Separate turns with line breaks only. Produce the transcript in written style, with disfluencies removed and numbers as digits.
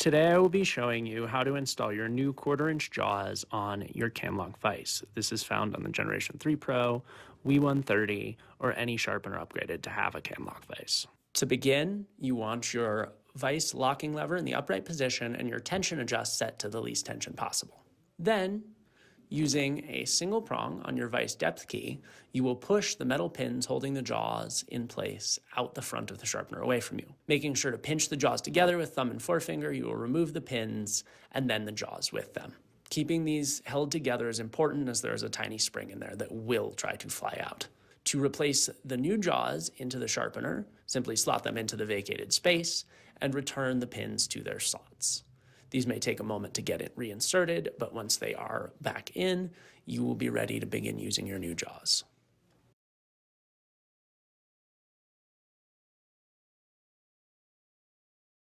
Today I will be showing you how to install your new 1/4" jaws on your Cam-Lock Vise. This is found on the Generation 3 Pro, W130, or any sharpener upgraded to have a Cam-Lock Vise. To begin, you want your vise locking lever in the upright position and your tension adjust set to the least tension possible. Then, using a single prong on your vise depth key, you will push the metal pins holding the jaws in place out the front of the sharpener away from you. Making sure to pinch the jaws together with thumb and forefinger, you will remove the pins and then the jaws with them. Keeping these held together is important as there is a tiny spring in there that will try to fly out. To replace the new jaws into the sharpener, simply slot them into the vacated space and return the pins to their slots. These may take a moment to get it reinserted, but once they are back in, you will be ready to begin using your new jaws.